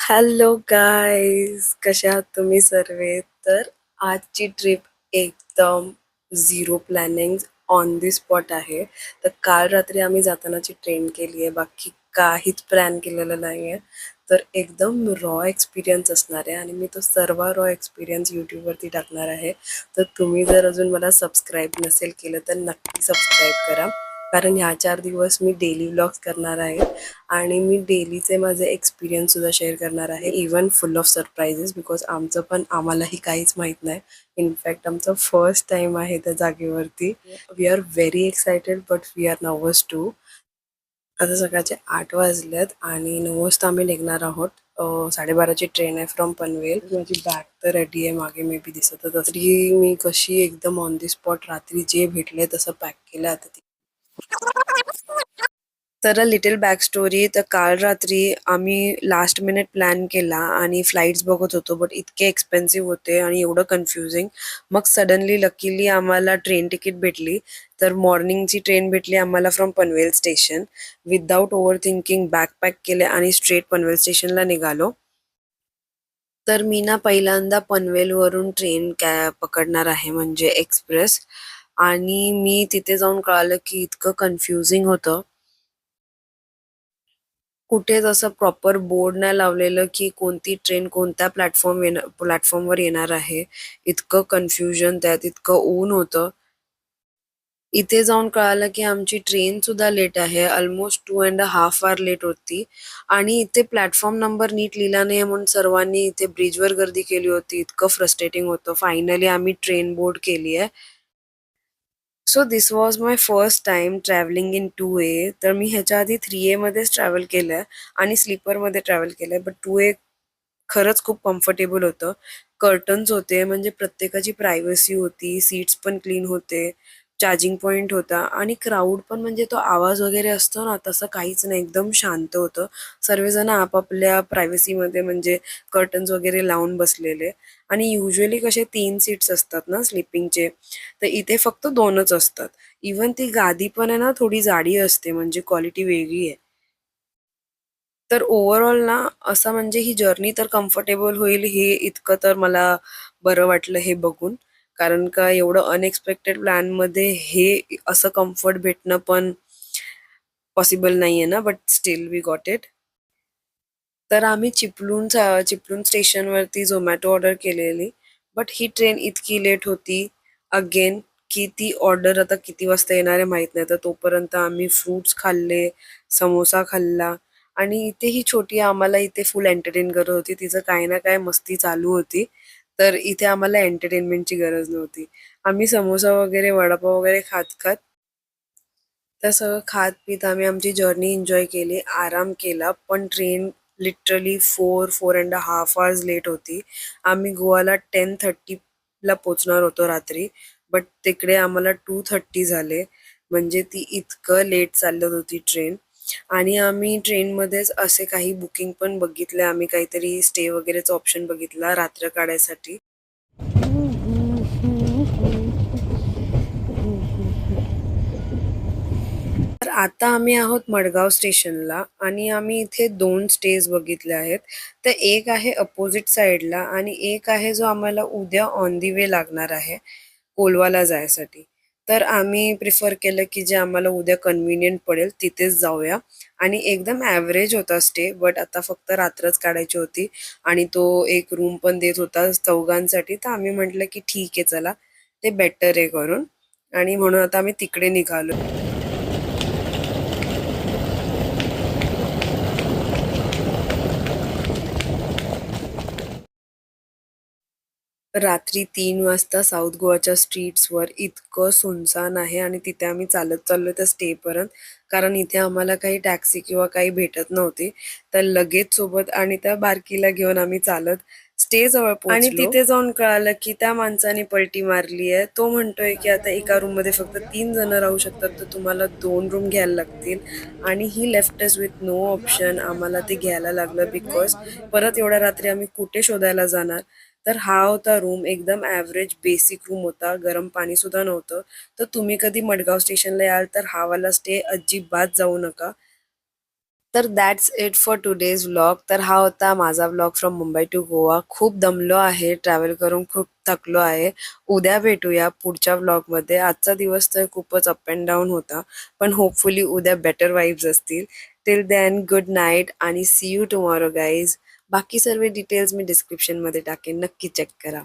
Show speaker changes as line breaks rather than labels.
Hello guys, कशा आहात तुम्ही सर्वे? तर आजची ट्रिप एकदम zero planning on the spot आहे. तर काल रात्री आम्ही जातानाची ट्रेन केली आहे, बाकी काहीच प्लॅन केलेलं नाही आहे. तर एकदम रॉ एक्सपिरियन्स असणार आहे आणि मी तो सर्व रॉ एक्सपिरियन्स यूट्यूबवरती टाकणार आहे. तर तुम्ही जर अजून मला सबस्क्राईब नसेल केलं तर नक्की सबस्क्राईब करा, कारण ह्या 4 दिवस मी डेली व्लॉग्स करणार आहे आणि मी डेलीचे माझे एक्सपिरियन्ससुद्धा शेअर करणार आहे, even full of surprises, because आम्हालाही काहीच माहीत नाही. इनफॅक्ट आमचं फर्स्ट टाईम आहे त्या जागेवरती. We are very excited but we are nervous too. आता सकाळचे 8 वाजलेत आणि 9 वाजता आम्ही निघणार आहोत. 12:30ची ट्रेन आहे फ्रॉम पनवेल. माझी बॅग तर रेडी आहे, मागे मे बी दिसतच तरी मी कशी एकदम ऑन दी स्पॉट रात्री जे भेटले तसं पॅक केलं. आता ती तर लिटिल बॅक स्टोरी. तर काल रात्री आम्ही लास्ट मिनिट प्लॅन केला आणि फ्लाइट्स बघत होतो, बट इतके एक्सपेन्सिव्ह होते आणि एवढं कन्फ्युजिंग. मग सडनली लकीली आम्हाला ट्रेन तिकीट भेटली. तर मॉर्निंगची ट्रेन भेटली आम्हाला from Panvel station. Without over thinking bag pack केले आणि स्ट्रेट पनवेल स्टेशनला निघालो. तर मी ना पहिल्यांदा पनवेलवरून ट्रेन पकडणार आहे, म्हणजे एक्सप्रेस. आणि मी तिथे जाऊन कळालं की इतकं कन्फ्युजिंग होतं. कुठेच असं प्रॉपर बोर्ड नाही लावलेलं की कोणती ट्रेन कोणत्या प्लॅटफॉर्मवर येणार आहे. इतकं कन्फ्युजन, त्यात इतकं ऊन होतं. इथे जाऊन कळालं की आमची ट्रेन सुद्धा लेट आहे. ऑलमोस्ट 2.5 आवर लेट होती. आणि इथे प्लॅटफॉर्म नंबर नीट लिहिला नाही म्हणून सर्वांनी इथे ब्रिजवर गर्दी केली होती. इतकं फ्रस्ट्रेटिंग होतं. फायनली आम्ही ट्रेन बोर्ड केली आहे. So this was my first time travelling in 2A. तर मी ह्याच्या आधी 3A मध्येच ट्रॅव्हल केलंय आणि स्लीपरमध्ये ट्रॅव्हल केलंय, बट 2A खरंच खूप कम्फर्टेबल होतं. कर्टन्स होते, म्हणजे प्रत्येकाची प्रायव्हसी होती, सीट्स पण क्लीन होते, चार्जिंग पॉईंट होता आणि क्राऊड पण, म्हणजे तो आवाज वगैरे असतो ना तसं काहीच नाही, एकदम शांत होतं. सर्वजण आपापल्या प्रायव्हसीमध्ये, म्हणजे कर्टन्स वगैरे लावून बसलेले. आणि युजली कसे 3 सीट्स असतात ना स्लिपिंगचे, तर इथे फक्त 2च असतात. इवन ती गादी पण आहे ना थोडी जाडी असते, म्हणजे क्वालिटी वेगळी आहे. तर ओव्हरऑल ना असं, म्हणजे ही जर्नी तर कम्फर्टेबल होईल हे इतकं तर मला बरं वाटलं हे बघून. कारण का एवढं अनएक्सपेक्टेड प्लॅनमध्ये हे असं कम्फर्ट भेटणं पण पॉसिबल नाहीये ना, but still we got it. तर आम्ही चिपळूण स्टेशनवरती झोमॅटो ऑर्डर केलेली. बट ही ट्रेन इतकी लेट होती अगेन, की ती ऑर्डर आता किती वाजता येणार आहे माहीत नाही. तर तोपर्यंत आम्ही फ्रुट्स खाल्ले, समोसा खाल्ला. आणि इथे ही छोटी आम्हाला इथे फुल एंटरटेन करत होती. तिचं काही ना काय मस्ती चालू होती. तर इथे आम्हाला एंटरटेनमेंटची गरज नव्हती. आम्ही समोसा वगैरे, वडापाव वगैरे खात खात, त्या सगळं खात पीत आम्ही आमची जर्नी एन्जॉय केली, आराम केला. पण ट्रेन लिटरली 4.5 आवर्स लेट होती. आम्ही गोवाला 10:30ला पोचणार होतो रात्री, बट तिकडे आम्हाला 2:30 झाले. म्हणजे ती इतकं लेट चालत होती ट्रेन. आणि आम्ही ट्रेनमध्येच असे काही बुकिंग पण बघितले. आम्ही काहीतरी स्टे वगैरेचा ऑप्शन बघितला रात्र काढायसाठी. तर आता आम्ही आहोत मडगाव स्टेशनला आणि आम्ही इथे 2 स्टेज बघितले आहेत. तर एक आहे अपोजिट साईडला आणि एक आहे जो आम्हाला उद्या ऑन दी वे लागणार आहे कोलवाला जायसाठी. तर आम्ही प्रिफर केलं की जे आम्हाला उद्या कन्व्हिनियंट पडेल तिथेच जाऊया. आणि एकदम ॲव्हरेज होता स्टे, बट आता फक्त रात्रच काढायची होती आणि तो एक रूम पण देत होता चौघांसाठी. तर आम्ही म्हटलं की ठीक आहे, चला ते बेटर आहे करून. आणि म्हणून आता आम्ही तिकडे निघालो. रात्री 3 वाजता साऊथ गोवाच्या स्ट्रीट्सवर इतकं सुनसान आहे आणि तिथे आम्ही चालत चाललो त्या स्टेपर्यंत, कारण इथे आम्हाला काही टॅक्सी किंवा काही भेटत नव्हती. तर लगेच सोबत आणि त्या बारकीला घेऊन आम्ही चालत स्टे जवळ पोहोचलो. आणि तिथे जाऊन कळालं की त्या माणसाने पलटी मारली आहे. तो म्हणतोय की आता एका रूम मध्ये फक्त 3 जण राहू शकतात, तर तुम्हाला 2 रूम घ्यायला लागतील. आणि ही left us with no option. आम्हाला ते घ्यायला लागलं, बिकॉज परत एवढ्या रात्री आम्ही कुठे शोधायला जाणार. तर हा होता रूम, एकदम ॲव्हरेज बेसिक रूम होता, गरम पाणी सुद्धा नव्हतं. तर तुम्ही कधी मडगाव स्टेशनला याल तर हा वाला स्टे अजिबात जाऊ नका. तर that's it for today's vlog. तर हा होता माझा vlog from Mumbai to Goa. खूप दमलो आहे, ट्रॅव्हल करून खूप थकलो आहे. उद्या भेटूया पुढच्या व्लॉगमध्ये. आजचा दिवस तर खूपच अप अँड डाऊन होता, पण होपफुली उद्या बेटर वाईब्स असतील. टिल देन गुड नाईट आणि सी यू टुमॉरो गाईज. बाकी सर्व डिटेल्स मी डिस्क्रिप्शनमध्ये टाकेन, नक्की चेक करा.